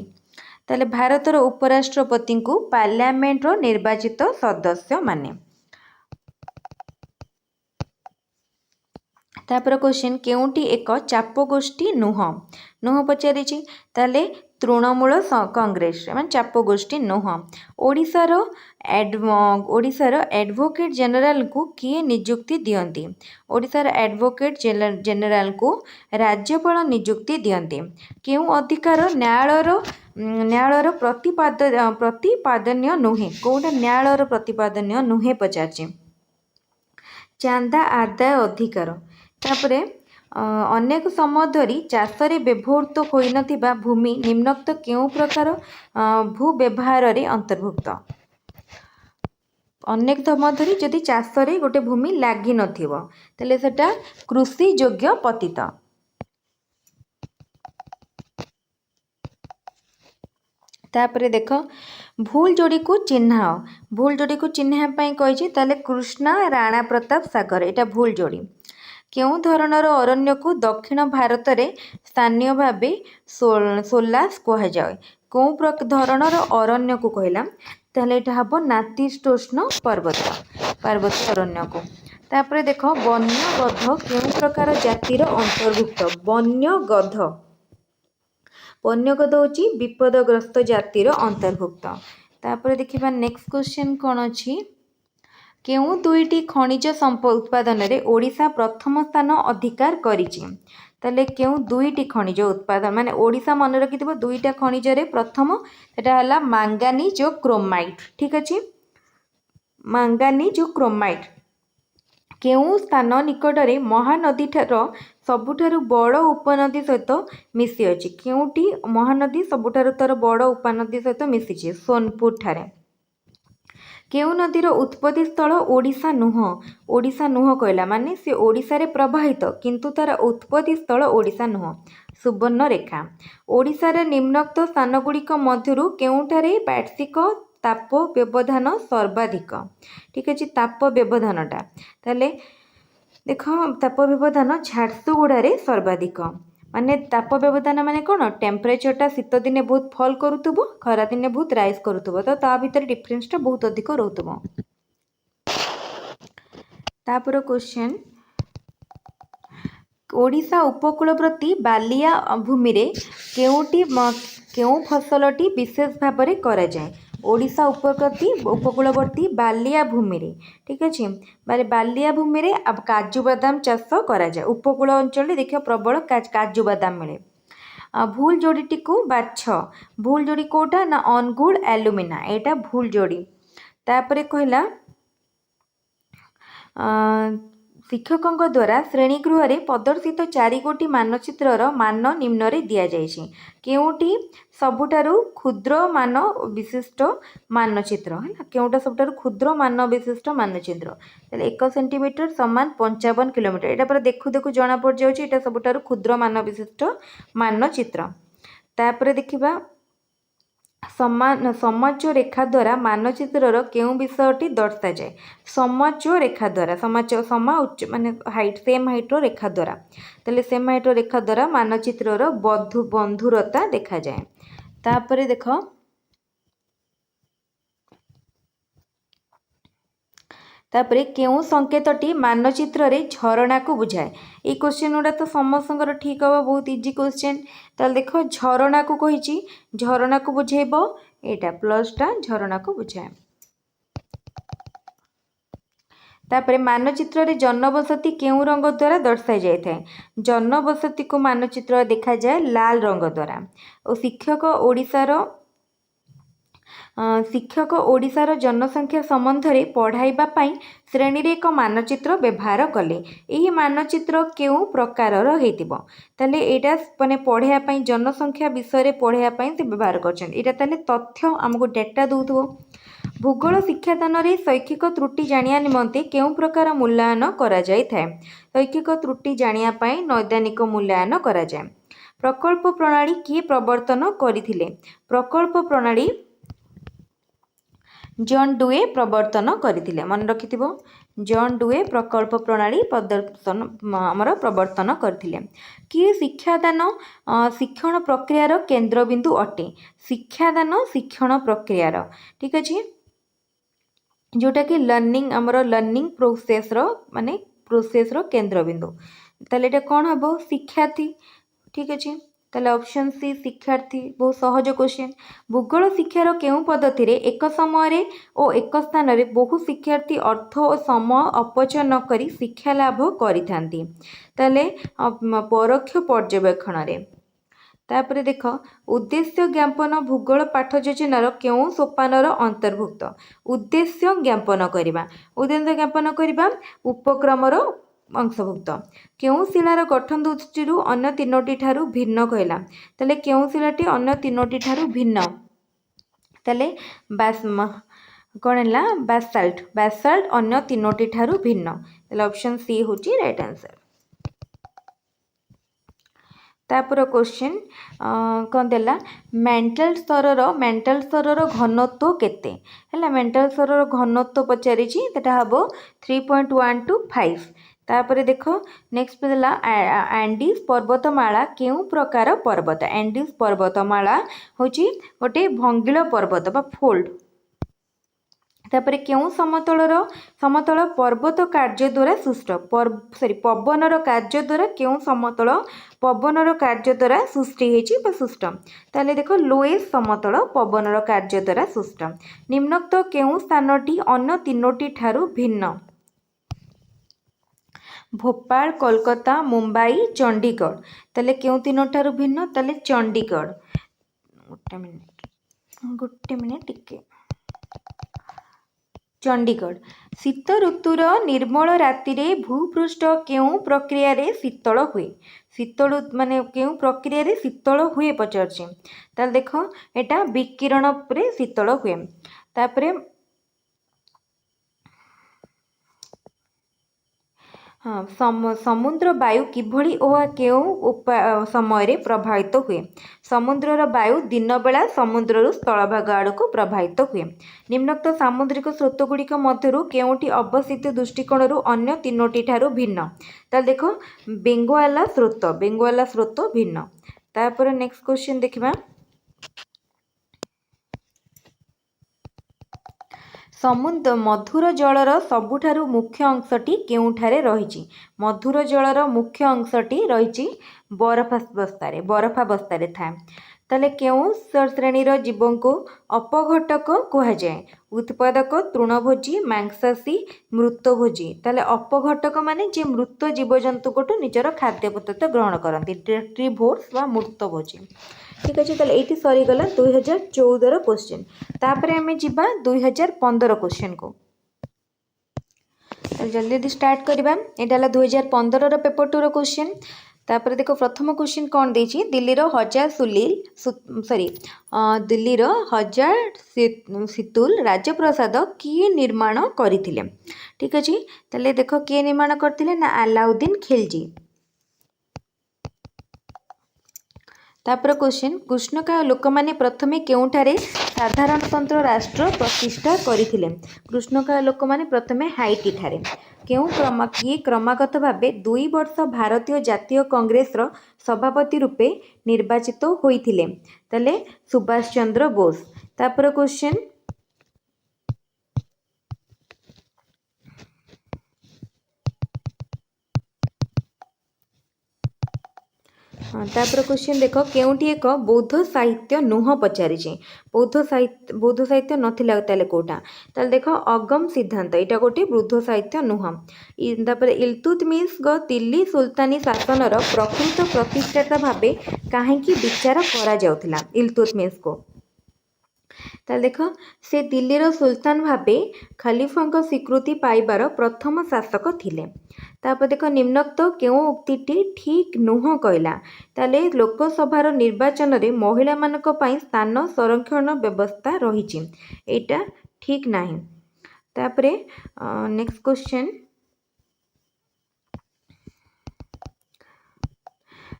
ତାହେଲେ ଭାରତର ଉପରାଷ୍ଟ୍ରପତିଙ୍କୁ ପାର୍ଲାମେଣ୍ଟର ନିର୍ବାଚିତ ସଦସ୍ୟମାନେ। ତାପରେ କ୍ୱେଶ୍ଚନ, କେଉଁଟି ଏକ ଚାପଗୋଷ୍ଠୀ ନୁହଁ ପଚାରିଛି? ତାହେଲେ ତୃଣମୂଳ କଂଗ୍ରେସ ମାନେ ଚାପଗୋଷ୍ଠୀ ନୁହଁ। ଓଡ଼ିଶାର ଆଡଭୋକେଟ ଜେନେରାଲଙ୍କୁ କିଏ ନିଯୁକ୍ତି ଦିଅନ୍ତି? ଓଡ଼ିଶାର ଆଡଭୋକେଟ ଜେନେରାଲଙ୍କୁ ରାଜ୍ୟପାଳ ନିଯୁକ୍ତି ଦିଅନ୍ତି। କେଉଁ ଅଧିକାର ନ୍ୟାୟାଳୟର ପ୍ରତିପାଦନୀୟ ନୁହେଁ? କେଉଁଟା ନ୍ୟାୟାଳୟର ପ୍ରତିପାଦନୀୟ ନୁହେଁ ପଚାରିଛି? ଚାନ୍ଦା ଆଦାୟ ଅଧିକାର। ତାପରେ ଅନେକ ସମୟ ଧରି ଚାଷରେ ବ୍ୟବହୃତ ହୋଇନଥିବା ଭୂମି ନିମ୍ନୋକ୍ତ କେଉଁ ପ୍ରକାର ଭୂବ୍ୟବହାରରେ ଅନ୍ତର୍ଭୁକ୍ତ? ଅନେକ ସମୟ ଧରି ଯଦି ଚାଷରେ ଗୋଟେ ଭୂମି ଲାଗିନଥିବ ତାହେଲେ ସେଟା କୃଷି ଯୋଗ୍ୟ ପତିତ। ତାପରେ ଦେଖ, ଭୁଲ ଯୋଡ଼ିକୁ ଚିହ୍ନାଅ। ଭୁଲ ଯୋଡ଼ିକୁ ଚିହ୍ନିବା ପାଇଁ କହିଛି, ତାହେଲେ କୃଷ୍ଣା ରାଣା ପ୍ରତାପ ସାଗର, ଏଇଟା ଭୁଲ ଯୋଡ଼ି। କେଉଁ ଧରଣର ଅରଣ୍ୟକୁ ଦକ୍ଷିଣ ଭାରତରେ ସ୍ଥାନୀୟ ଭାବେ ସୋଲାସ କୁହାଯାଏ? କେଉଁ ଧରଣର ଅରଣ୍ୟକୁ କହିଲା? ତାହେଲେ ଏଇଟା ହେବ ନାତିଶୀତୋଷ୍ଣ ପାର୍ବତ୍ୟ ଅରଣ୍ୟକୁ। ତାପରେ ଦେଖ, ବନ୍ୟ ଗଧ କେଉଁ ପ୍ରକାର ଜାତିର ଅନ୍ତର୍ଭୁକ୍ତ? ବନ୍ୟ ଗଧ ହେଉଛି ବିପଦଗ୍ରସ୍ତ ଜାତିର ଅନ୍ତର୍ଭୁକ୍ତ। ତାପରେ ଦେଖିବା ନେକ୍ସଟ କ୍ୱେଶ୍ଚନ କ'ଣ ଅଛି। କେଉଁ ଦୁଇଟି ଖଣିଜ ଉତ୍ପାଦନରେ ଓଡ଼ିଶା ପ୍ରଥମ ସ୍ଥାନ ଅଧିକାର କରିଛି? ତାହେଲେ କେଉଁ ଦୁଇଟି ଖଣିଜ ଉତ୍ପାଦନ, ମାନେ ଓଡ଼ିଶା ମନେ ରଖିଥିବ ଦୁଇଟା ଖଣିଜରେ ପ୍ରଥମ, ସେଟା ହେଲା ମାଙ୍ଗାନିଜ ଓ କ୍ରୋମାଇଟ୍। ଠିକ ଅଛି, ମାଙ୍ଗାନିଜ ଓ କ୍ରୋମାଇଟ୍। କେଉଁ ସ୍ଥାନ ନିକଟରେ ମହାନଦୀର ସବୁଠାରୁ ବଡ଼ ଉପନଦୀ ସହିତ ମିଶିଅଛି? କେଉଁଟି ମହାନଦୀ ସବୁଠାରୁ ତାର ବଡ଼ ଉପନଦୀ ସହିତ ମିଶିଛି? ସୋନପୁର ଠାରେ। କେଉଁ ନଦୀର ଉତ୍ପତ୍ତି ସ୍ଥଳ ଓଡ଼ିଶା ନୁହଁ କହିଲା, ମାନେ ସେ ଓଡ଼ିଶାରେ ପ୍ରବାହିତ କିନ୍ତୁ ତାର ଉତ୍ପତ୍ତି ସ୍ଥଳ ଓଡ଼ିଶା ନୁହଁ? ସୁବର୍ଣ୍ଣରେଖା। ଓଡ଼ିଶାର ନିମ୍ନୋକ୍ତ ସ୍ଥାନଗୁଡ଼ିକ ମଧ୍ୟରୁ କେଉଁଠାରେ ବାର୍ଷିକ ତାପ ବ୍ୟବଧାନ ସର୍ବାଧିକ? ଠିକ ଅଛି, ତାପ ବ୍ୟବଧାନଟା ତାହେଲେ ଦେଖ, ତାପ ବ୍ୟବଧାନ ଝାରସୁଗୁଡ଼ାରେ ସର୍ବାଧିକ। ମାନେ ତାପ ବ୍ୟବଧାନ ମାନେ କ'ଣ? ଟେମ୍ପରେଚରଟା ଶୀତ ଦିନେ ବହୁତ ଫଲ୍ କରୁଥିବ, ଖରାଦିନେ ବହୁତ ରାଇଜ୍ କରୁଥିବ, ତ ତା ଭିତରେ ଡିଫରେନ୍ସଟା ବହୁତ ଅଧିକ ରହୁଥିବ। ତାପରେ କ୍ୱେଶ୍ଚନ, ଓଡ଼ିଶା ଉପକୂଳବର୍ତ୍ତୀ ବାଲିଆ ଭୂମିରେ କେଉଁ ଫସଲଟି ବିଶେଷ ଭାବରେ କରାଯାଏ? ଓଡ଼ିଶା ଉପକୂଳବର୍ତ୍ତୀ ବାଲିଆ ଭୂମିରେ, ଠିକ ଅଛି, ବାଲିଆ ଭୂମିରେ କାଜୁ ବାଦାମ ଚାଷ କରାଯାଏ। ଉପକୂଳ ଅଞ୍ଚଳରେ ଦେଖିବ ପ୍ରବଳ କାଜୁ ବାଦାମ ମିଳେ। भूल जोड़ीटी को बाछ भूल जोड़ी कोटा ना अनगुड एलुमिना एटा भूल जोड़ी तापरे कहला शिक्षकों द्वारा श्रेणीगृह प्रदर्शित 4 गोटी मानचित्रर मान निम्न दिया जाइछि केउटी सबुठारु क्षुद्र मान विशिष्ट मानचित्र है केउटा सबुठारु क्षुद्र मान विशिष्ट मानचित्र ताले 1 सेंटीमीटर समान 55 किलोमीटर एटा पर देखु देखु जना पड़ जाउछि एटा सबुठारु क्षुद्र मान विशिष्ट मानचित्र तापर देखिबा समोच्च रेखा द्वारा मानचित्रर केउं विषयटी दर्शा जाए समोच्च रेखा द्वारा समोच्च माने हाइट सेम हाइट रो रेखा द्वारा ताले सेम हाइट रो रेखा द्वारा मानचित्रर बंधुरता देखा जाए तापरे देखो तापरे केउं संकेतटी मानचित्र रे झरणा को बुझाए ये क्वेश्चन गुड़ा तो समस्त ठीक हम बहुत इजी क्वेश्चन ताल देख झरणा को कही झरणा को बुझेब एटा प्लसटा झरणा को बुझाए तापरे मानचित्र रे जनबसति केउं रंग द्वारा दर्शाई जाय थाए जनबसति को मानचित्र देखा जाए लाल रंग द्वारा और शिक्षक ओडिशार जनसंख्या संबंध में पढ़ाइबा पई श्रेणी रे एक मानचित्र व्यवहार कले एही मानचित्र केउं प्रकारर हेतिबो ताले एटा माने पढ़ाइबा पई जनसंख्या विषय रे पढ़ाइबा पई से व्यवहार करछन एटा ताले तथ्य हमको डाटा दउथबो भूगोल शिक्षादान रे शैक्षिक त्रुटि जानिया निमंते केउं प्रकार मूल्यांकन करा जाय थाए शैक्षिक त्रुटि जानिया पई नैदानिक मूल्यांकन करा जाय प्रकल्प प्रणाली किए प्रवर्तन करिथिले प्रकल्प प्रणाली जॉन डुए प्रवर्तन करथिले मन रखिथिबो जॉन डुए प्रकल्प प्रणाली प्रदर्शन हमर प्रवर्तन करथिले कि शिक्षादान शिक्षण प्रक्रियार केंद्रबिंदु अटे शिक्षादान शिक्षण प्रक्रियार ठीक अछि जोटा कि लर्निंग हमर लर्निंग प्रोसेस रो माने प्रोसेस रो केंद्रबिंदु ताले एटा कोन हबो शिक्षार्थी ठीक अछि ताले ऑप्शन सी शिक्षार्थी बहुत सहज क्वेश्चन भूगोल शिक्षार केउं पद्धति रे एक समय रे और एक स्थान रे बहु शिक्षार्थी अर्थ और समय अपचय न करी शिक्षा लाभ करिथांती ताले परोक्ष पर्यवेक्षण रे तापरे देख उद्देश्य ज्ञापन भूगोल पाठ योजनार केउं सोपानर अंतर्भुक्त उद्देश्य ज्ञापन करिबा उपक्रमर अंशभुक्त केउं शिलार गठन दृष्टि अन्य तीनोटी ठारू भिन्न कहला ताले केउं शिलाटी अन्य तीनोटी ठारू भिन्न ताले कौन है बासाल्ट अन्य तीनोटी ठारू भिन्न ताले ऑप्शन सी होची राइट आंसर तापर क्वेश्चन कौन देला मेंटल स्तर घनत्व केते हैला मेंटल स्तर घनत्व पचारि तेटा हबो 3.1 to 5 तापर देखो नेक्स्ट देला एंडीज पर्वतमाला केउं प्रकार पर्वत एंडीज पर्वतमाला होची गोटे भंगिल पर्वत बा फोल्ड तापर केउं समतल पर्वत कार्य द्वारा सृष्ट पवनर कार्य द्वारा केउं समतल पवनर कार्य द्वारा सृष्टि हेची बा सृष्ट ताले देखो लोएस समतल पवनर कार्य द्वारा सृष्ट निम्नोक्त केउं स्थानटी अन्य तीनोटी ठारू भिन्न भोपाल कोलकाता मुंबई चंडीगढ़ ताले केउं तीनो ठारू भिन्न ताले चंडीगढ़ गोटे मिनिट टिके चंडीगढ़ शीत ऋतुर निर्मल राति रे भूपृष्ठ केउं प्रक्रिया रे शीतल हुए शीतल माने केउं प्रक्रिया रे शीतल हुए पचारछि ताल देखो एटा विकिरण रे शीतल हुए तापरे हाँ समुद्र वायु किभली ओहा केउं समय रे प्रभावित हुए समुद्रर वायु दिन बेला समुद्ररु स्थलभाग आड़ को प्रभावित हुए निम्नोक्त सामुद्रिक स्रोत गुड़िक मध्यरु केउंटी अवस्थित दृष्टिकोणरु अन्य तीनोटी ठारू भिन्न ताल देखो बेंगोआला स्रोत भिन्न तापर नेक्स्ट क्वेश्चन देखिबा समुद्र मधुर जलर सबुठारु मुख्य अंशटी केउंठारे रहिछि मधुर जलर मुख्य अंशटी रहिछि बरफावस्था रे थाए ताले केउं श्रेणीर जीव को अपघटक कुहाଯାଏ उत्पादक तृणभोजी मांसाशी मृतभोजी ताले अपघटक माने जे मृत जीवजंतु को निजर खाद्य पदार्थ ग्रहण करती डेट्रीभोर्स वा मृतभोजी। ठीक अच्छे ताले ये सरीगला 2014 क्वेश्चन। तापर आम जा 2015 क्वेश्चन को जल्दी जल्दी स्टार्ट करवा। यहाँ 2015 पेपर 2 क्वेश्चन। तापर देखो प्रथम क्वेश्चन कौन देछि दिल्लीर हजार दिल्लीर हजार सीतुल राजप्रसाद किए निर्माण करथिले। ठीक अच्छे ताले देखो किए निर्माण करथिले ना अलाउद्दीन खिलजी। तापर क्वेश्चन कृष्णकाय लोक माने प्रथमे केउठारे साधारणतंत्र राष्ट्र प्रतिष्ठा करथिले। कृष्णकाय लोक माने प्रथमे हाइटी ठारे किए क्रमागत भावे 2 वर्ष भारतीय जातीय कांग्रेस रो सभापति रूपे निर्वाचित होइथिले तले सुभाष चंद्र बोस। तापर क्वेश्चन तापर क्वेश्चन देख केउटी एक बौद्ध साहित्य नुह पचारि बौद्ध साहित्य नथिला ताले कोटा ताले देख अगम सिद्धांत एटा गोटे बौद्ध साहित्य नुह। तापर इल्तुतमिश दिल्ली सुल्तानी शासनर प्रकृत प्रतिष्ठाता भावे काहेकि विचार करा जाउथिला इल्तुतमिश को ताले देख से दिल्लीर सुल्तान भावे खलीफा स्वीकृति पाइबार प्रथम शासक थिले। तापर देख निम्नोक्त केउं उक्तिटी ठीक नुह कहला ताले लोकसभार निर्वाचन रे महिला मानक पई स्थान संरक्षण व्यवस्था रहिछि एटा ठीक नाही। तापरे नेक्स्ट क्वेश्चन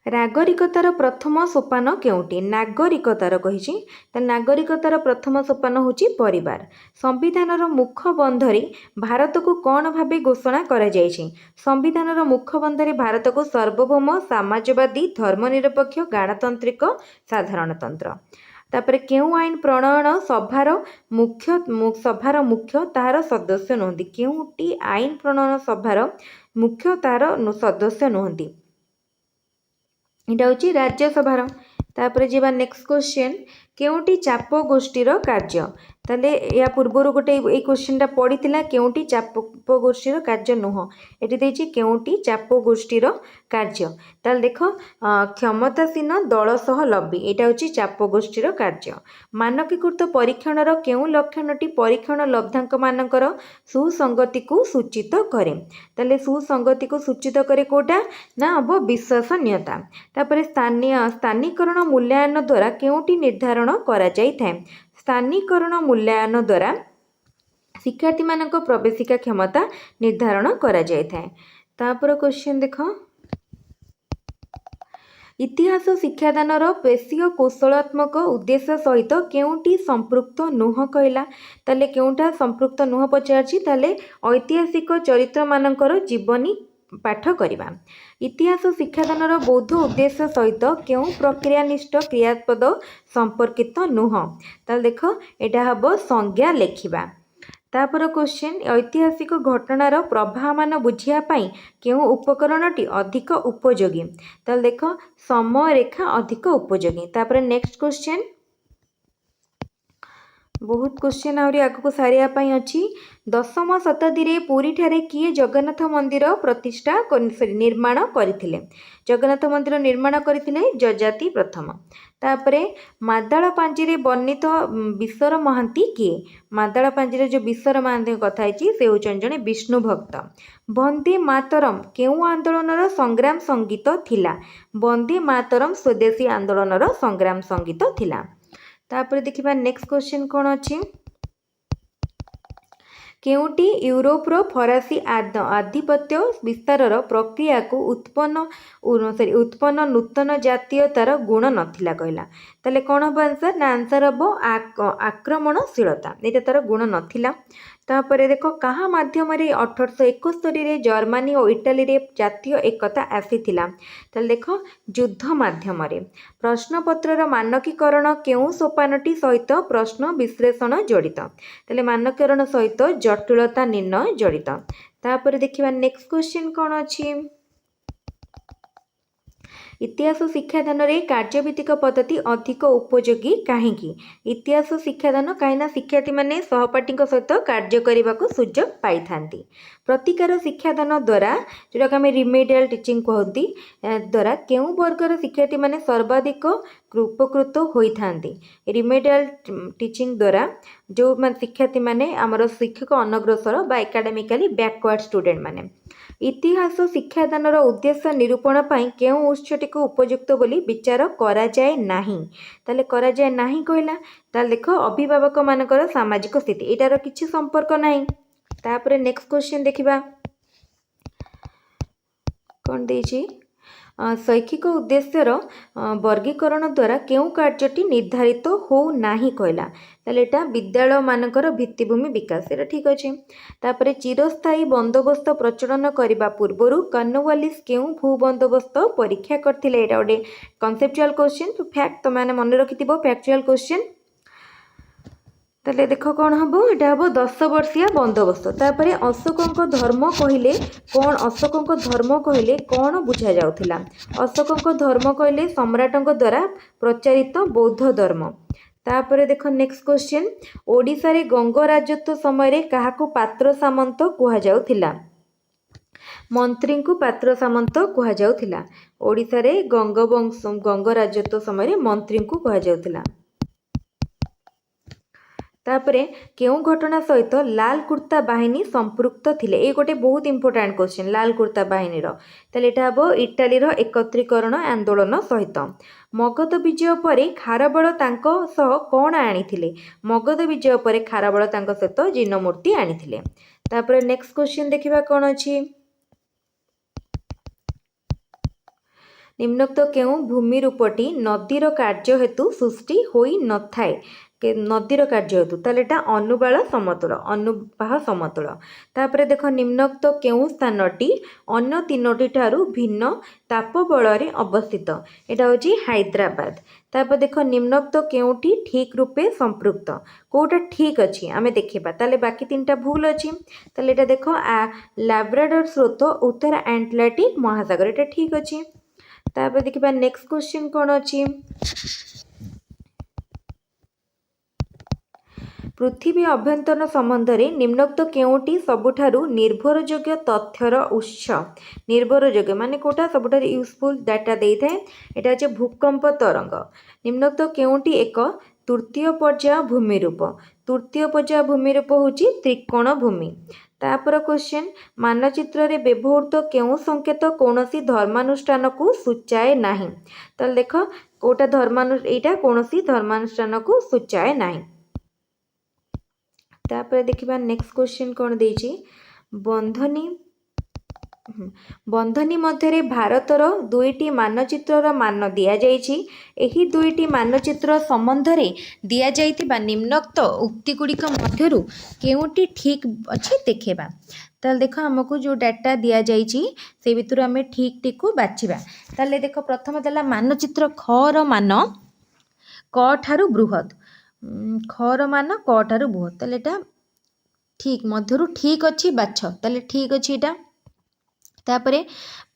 नागरिकतार प्रथम सोपान केउटी नागरिकतार कहिछि त नागरिकतार प्रथम सोपान होछि परिवार। संविधानर मुख्य बंधरे भारत को कौन भावे घोषणा करा जायछि संविधानर मुख्य बंधरे भारत को सार्वभौम समाजवादी धर्मनिरपेक्ष गणतांत्रिक साधारणतंत्र। तापर केउं आईन प्रणयन सभार मुख्य तार सदस्य नहंती केउंटी आईन प्रणयन सभार मुख्य तार सदस्य नहंती इटा हूँ राज्यसभार। तापर जीवा नेक्स्ट क्वेश्चन केउंटी चाप गोष्ठीर कार्य ताले या पूर्वर गोटे ये क्वेश्चनटा पड़ीथिला केउंटी चाप गोष्ठीर कार्य नुह एटी देछि केउंटी चाप गोष्ठीर कार्य ताले देख क्षमतासीन दल सह लबी एटा हूँ चाप गोष्ठीर कार्य। मानकीकृत परीक्षणर केउं लक्षणटी परीक्षण लब्धांक मानकर सुसंगति को सूचित करे ताले सुसंगति को सूचित करे कोटा ना अब विश्वसनीयता। तापर स्थानीकरण मूल्यांकन द्वारा केउंटी निर्धारण करा जाय थाए स्थानीकरण मूल्यांकन द्वारा शिक्षार्थी मानक प्रवेशिका क्षमता निर्धारण करा जाय थाए। तापर क्वेश्चन देख इतिहास शिक्षादानर पेशीय कौशलात्मक उद्देश्य सहित केउंटी संपृक्त नुह कहला ताले केउंटा संपृक्त नुह पचारछि ताले ऐतिहासिक चरित्र मानकर जीवनी पाठ करिबा। इतिहास शिक्षादानर बौद्ध उद्देश्य सहित केउं प्रक्रियानिष्ठ क्रियापद संपर्कित नुह ताले देख एटा हबो संज्ञा लेखिबा। तापर क्वेश्चन ऐतिहासिक घटनार प्रभाव मान बुझिया पाई केउं उपकरणटी अधिक उपयोगी ताले देख समय रेखा अधिक उपयोगी। तापर नेक्स्ट क्वेश्चन बहुत क्वेश्चन आहरी आगको सारिया पाई अछि। 10वीं शताब्दी रे पुरी ठारे किए जगन्नाथ मंदिर प्रतिष्ठा निर्माण करथिले जगन्नाथ मंदिर निर्माण करथिले जजाति प्रथम। तापरे मादाळ पांजी रे वर्णित विश्वर महांती किए मादाळ पांजी रे जो विश्वर महांती कथा है से होचन जने विष्णु भक्त। वंदे मातरम केउ आंदोलनर संग्राम संगीत थिला वंदे मातरम स्वदेशी आंदोलनर संग्राम संगीत थिला। तापर देखिबा नेक्स्ट क्वेश्चन कौन अछि केउटी यूरोपर फरासी आधिपत्य विस्तारर प्रक्रिया को उत्पन्न नूतन जातीयतार गुण नथिला कहला ताले कौन हम आंसर ना आंसर हम आक्रमणशीलता ये तार गुण नथिला। तापर देख कहा माध्यम 1871 रे जर्मनी और इटाली रे जातीय एकता आसीथिला ताले देख युद्ध माध्यम प्रश्नपत्रर मानकीकरण केउं सोपानटी सहित प्रश्न विश्लेषण जड़ित ताले मानकीकरण सहित जटिलता निर्णय जड़ित। तापर देखिबा नेक्स्ट क्वेश्चन कौन अछि इतिहास शिक्षादान रे कार्यभित्तिक पद्धति अधिक उपयोगी कहीं इतिहास शिक्षादान कहीं शिक्षार्थी मैंने सहपाठी सहित कार्य करने को सुजोग पाई था प्रतिकार शिक्षादान द्वारा जोटा आम रिमेडियल टीचिंग कहती द्वारा क्यों वर्गर शिक्षार्थी मैंने सर्वाधिक उपकृत होता रिमेडियल टीचिंग द्वारा जो शिक्षार्थी मैंने आमर शिक्षक अनग्रसर बा एकाडेमिकाली बैकवर्ड स्टूडेंट मैंने इतिहास शिक्षादान उद्देश्य निरूपण पर क्यों उत्सटी को उपयुक्त बोली विचार कराए नहीं ताले कराए नहीं कहला ताले देख अभिभावक मानकर सामाजिक स्थिति एटार किसी संपर्क नहीं तापर नेक्स्ट क्वेश्चन देखिबा कौन देछि शैक्षिक उद्देश्यर वर्गीकरण द्वारा क्यों कार्यटी निर्धारित हो नहीं कहला ताले एटा विद्यालय मानकर भित्तिभूमि विकास एटा ठीक अच्छे तापर चिरस्थायी बंदोबस्त प्रचलन करने पूर्वर कॉर्नवालिस क्यों भू बंदोबस्त परीक्षा करथिले एटा गोटे कॉन्सेप्चुअल क्वेश्चन फैक्ट तुम मैंने मन रखिथिबो फैक्चुअल क्वेश्चन ताले देख कौन हम यहाँ हम 10 वर्षिया बंदोबस्त तापर अशोकों धर्म कहले कौन अशोकों धर्म कहले कौन बुझा जाउथिला अशोकों धर्म कहले सम्राटों द्वारा प्रचारित बौद्ध धर्म तापर देख नेक्स्ट क्वेश्चन ओडिशा रे गंग राजत्व समय काहाकू पात्र सामंत कह जाउथिला मंत्री को पात्र सामंत कह जाउथिला ओडिशा रे गंग राजत्व समय मंत्री को कह जाउथिला तापरे क्यों घटना सहित लाल कुर्ता बाहिनी संपृक्त थिले ये गोटे बहुत इंपोर्टेंट क्वेश्चन लाल कुर्ता बाहिनी ताले हम इटाली एकत्रीकरण आंदोलन सहित मगध विजय पर खारबल सह कौन आनी मगध विजय पर खारबल सहित जिनमूर्ति आनी तापर नेक्स्ट क्वेश्चन देखिबा कौन अच्छी निम्नोक्त क्यों भूमि रूपटी नदीर कार्य हेतु सृष्टि होई न थाए नदीर कार्य हेतु ताले एटा अनुबाल समतल अनुबाह समतल तापर देख निम्नोक्त क्यों स्थानटी अन्य तीनोटी ठारू भिन्न ताप बल अवस्थित एटा होची हैदराबाद तापर देख निम्नोक्त क्योंटी ठीक रूपे संपृक्त कोटा ठीक अच्छी आमे देखिबा ताले बाकी तीनटा भूल अच्छी ताले एटा देख लैब्राडोर स्रोत उत्तर आटलांटिक महासागर एटा ठीक अच्छी तापर देखिबा नेक्स्ट क्वेश्चन कौन अच्छी पृथ्वी अभ्यंतरण संबंध में निम्नोक्त केउटी सबुठारु निर्भरयोग्य तथ्यर उत्स निर्भरयोग्य माने कोटा सबुठारु यूजफुल डाटा देता है एटा जे भूकंप तरंग निम्नोक्त केउटी एक तृतीय पर्याय भूमिरूप तृतीय पर्याय भूमिरूप होची त्रिकोण भूमि तापर क्वेश्चन मानचित्र रे व्यवहृत केउ संकेत कौनसी धर्मानुष्ठान को सूचाए नहीं ताल देख कोटा एटा कौनसी धर्मानुष्ठान को सूचाए नहीं तापर देखिबा नेक्स्ट क्वेश्चन कौन देछि बंधनी मध्य भारतर दुईटी मानचित्रर मान दिया जाइछि एही दुईटी मानचित्र संबंध रे दिया जाइतिबा निम्नोक्त उक्ति गुड़िक मध्यरु केउटी ठीक अछि देखेबा ताल देख हमको जो डाटा दिया जाइछि से भितर आमे ठीक टी को बाछिबा ताले देख प्रथम देला मानचित्र ख र मान क ठारू बृहत खर मान क ठारू बृहत ताले एटा ठीक मध्यरु ठीक अच्छी बाछ ताले ठीक अच्छी एटा तापरे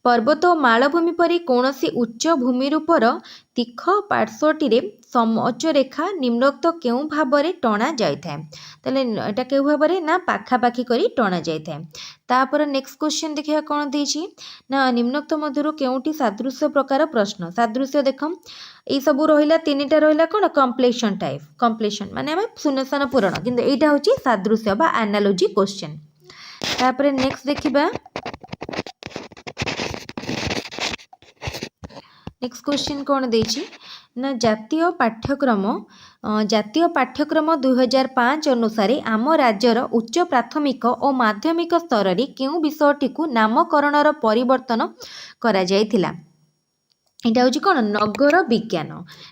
पर्वत और मालभूमि परी कौनसी उच्च भूमि रूपर तीख पार्श्वटी समोच्च रेखा निम्नोक्त क्यों भाव में टणा जाए एटा क्यों भाव में ना पाखापाखि करी टणा जाए तापर नेक्स्ट क्वेश्चन देखिए कौन देछि ना निम्नोक्त मध्यरु केउटी सादृश्य प्रकार प्रश्न सादृश्य देख ये सब रहिला तीनटा रहिला कौन कम्प्लेशन टाइप कम्प्लेशन माने आम शून्यस्थान पूरण किंतु एटा होची सादृश्य बा एनालॉजी क्वेश्चन तापर नेक्स्ट देखिबा नेक्स्ट क्वेश्चन कौन देछि ना जातीय पाठ्यक्रम 2005 अनुसार आम राज्यर उच्च प्राथमिक और माध्यमिक स्तर रे केउ विषयटी को नामकरणर परिवर्तन करा जायथिला एटा होछि कोन नगर विज्ञान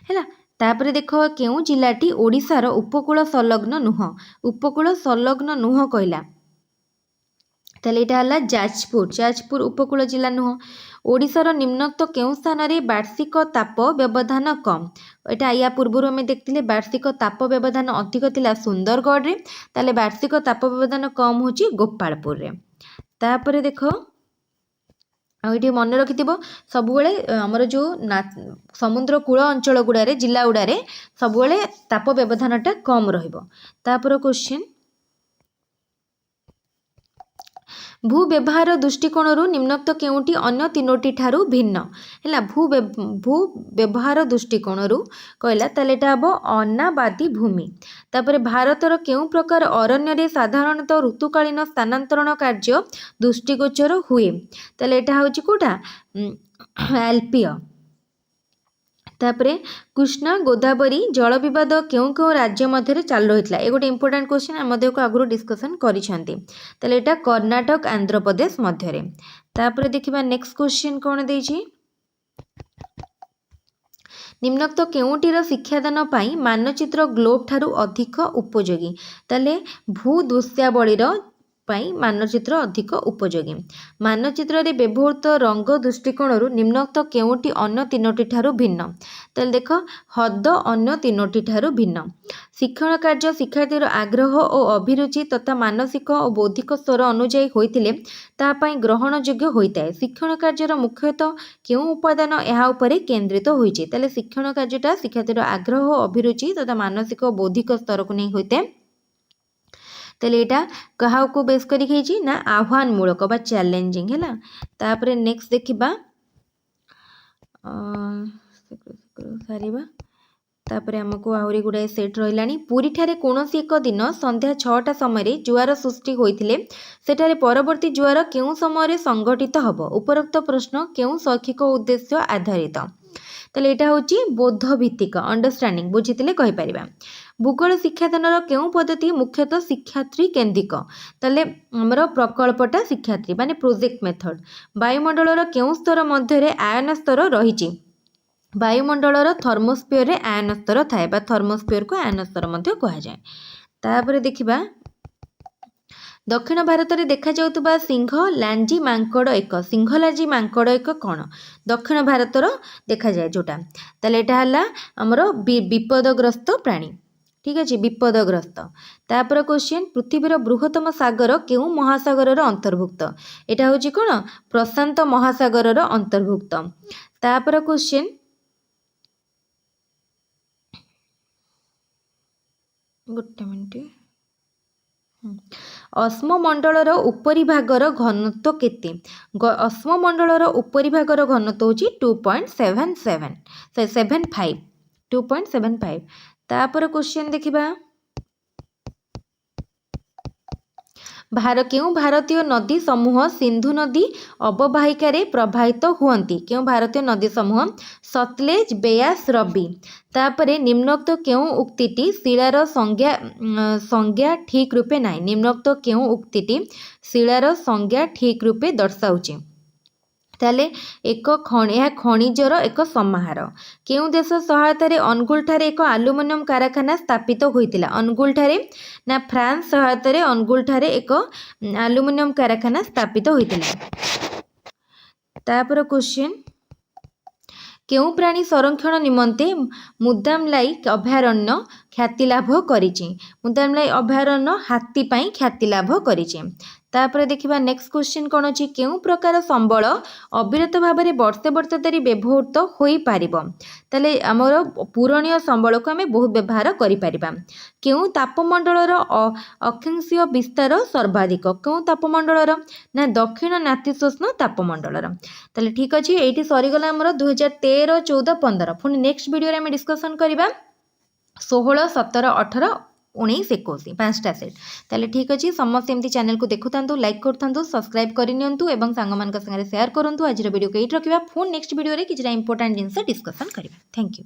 हैला तापर देख केउ जिलाटी ओडिशार उपकूल संलग्न नुह कहला ताले एटा हला जाजपुर उपकूल जिला नुह ओडिशार निम्नोक्त केउ स्थान रे वार्षिक ताप व्यवधान कम एटा या पूर्व में देखते वार्षिक ताप व्यवधान अधिक थिला सुंदरगढ़ रे ताले वार्षिक ताप व्यवधान कम होची गोपालपुर रे तापर देख आउे मन रखि सब आमर जो समुद्र कूल अंचल गुड़े जिला गुड़े सब ताप व्यवधानटा कम रपर क्वेश्चन भू व्यवहार दृष्टिकोण निम्नोक्त केउटी अन्य तीनोटी ठारू भिन्न है भू व्यवहार दृष्टिकोण कहला ताले एटा हबो अनाबादी भूमि। तापर भारतर केउ प्रकार अरण्य साधारणतः ऋतुकालीन स्थानांतरण कार्य दृष्टिगोचर हुए ताले एटा होची कोठा एल्पीय। तापरे कृष्णा गोदावरी जल विवाद क्यों क्यों राज्य मध्य चालू होता है। ये गोटे इंपोर्टेंट क्वेश्चन आम आगुरी डिस्कसन करें एटा कर्णाटक आंध्र प्रदेश मध्य। तापर देखिबा नेक्स्ट क्वेश्चन कौन देछि निम्नोक्त केउटीर शिक्षादान पाई मानचित्र ग्लोब ठारू अधिक उपयोगी ताले भू दृश्यावलीर पाई मानचित्र अधिक उपयोगी। मानचित्र रे व्यवहृत रंग दृष्टिकोण निम्नोक्त केउटी अन्य तीनोटी ठारू भिन्न ताले देख हद अन्य तीनोटी ठारू भिन्न। शिक्षण कार्य शिक्षार्थीर आग्रह और अभिरुचि तथा मानसिक और बौद्धिक स्तर अनुଯାयी होइतिले ता पई ग्रहणयोग्य होइताय। शिक्षण कार्यर मुख्यतः केउ उपादान एहा उपरे केंद्रित होइछि ताले शिक्षण कार्यटा शिक्षार्थीर आग्रह और अभिरुचि तथा मानसिक और बौद्धिक स्तर को नहीं होइते तेल यहाँ क्या को बेस करी ना आह्वान मूलक बा चैलेंजिंग है। तापर नेक्स्ट देखा सारिबा तापर आमको आहरी गुड़ाए सेट रही पुरी ठारे कौनसी एक दिन संध्या 6टा समय जुआर सृष्टि होइथिले सेठारे परवर्ती जुआर केउ समय संगठित हब उपरोक्त प्रश्न केउ शैक्षिक उद्देश्य आधारित ताले एटा होची बोध भित्तिक अंडरस्टैंडिंग बुझीतिले कहि परिबा। भूगोल शिक्षादानर केउ पद्धति मुख्यतः शिक्षार्थी केंद्रिक ताले हमर प्रकल्पटा शिक्षार्थी माने प्रोजेक्ट मेथड। वायुमंडलर केउ स्तर मध्य आयन स्तर रही वायुमंडलर थर्मोस्फीयर रे आयन स्तर थाए बा थर्मोस्फीयर को आयन स्तर मध्य कहा जाए। तापर देखिबा दक्षिण भारत में देखा जाउतबा सिंह लांजी मांकड़ एक सिंहलाजी मांकड़ एक कौन दक्षिण भारतर देखा जाए जोटा ताले एटा हला हमर विपदग्रस्त प्राणी ठीक अच्छे विपदग्रस्त। तापर क्वेश्चन पृथ्वीर बृहत्तम सागर केउ महासागर अंतर्भुक्त एटा होची कौन प्रशांत महासागर अंतर्भुक्त। तापर क्वेश्चन गोटे मिनट अश्ममंडलर उपरी भागर घनत्व केते अश्ममंडलर उपरी भागर घनत्व होची 2.75 तापर क्वेश्चन देखिबा क्यों भारतीय नदी समूह सिंधु नदी अववाहिकार प्रभावित हुअन्ति क्यों भारतीय नदी समूह सतलेज बेयास रवि। तापरे निम्नोक्त क्यों उक्तिटी शिलार संज्ञा ठीक रूपे नाई निम्नोक्त क्यों उक्तिटी शिलार संज्ञा ठीक रूपे दर्शाउछि ताले एक खनिजर एक समाहार। केउ देश सहायतार अनुगुल ठारे एक आलुमिनियम कारखाना स्थापित होइतिला अनुगुल ठारे ना फ्रांस सहायतार अनुगुल ठारे एक आलुमिनियम कारखाना स्थापित होइतिला। तापर क्वेश्चन केउ प्राणी संरक्षण निमंते मुदामलाई अभयारण्य ख्याति लाभ करिछि मुदामलाई अभयारण्य हाथी पाई ख्याति लाभ करिछि। तापर देखिबा नेक्स्ट क्वेश्चन कौन अच्छी केउ प्रकार संबल अविरत भाव में वर्षे वर्ष धरी व्यवहृत होई पारिबो ताले आमर पुराणीय संबल को आम बहुत व्यवहार करि परिबा। केउ तापमंडलर अक्षांशीय विस्तार सर्वाधिक केउ तापमंडलर ना दक्षिण नातिशीतोष्ण तापमंडलर ताले ठीक अच्छे ये सरीगला आमर 2013 14 15 पुणी नेक्स्ट वीडियो आम डिस्कसन करवा 16 17 18 19 21 5टा सेट ताले ठीक अच्छे समस्त एमती चैनल को देखुता लाइक करूँ सब्सक्राइब करनी और सांग सागर सेयार करूँ। आज वीडियो को ये रखा पुणी नेक्स्ट वीडियो किसी इंपोर्टेंट जिनस डिस्कसन करवा। Thank you.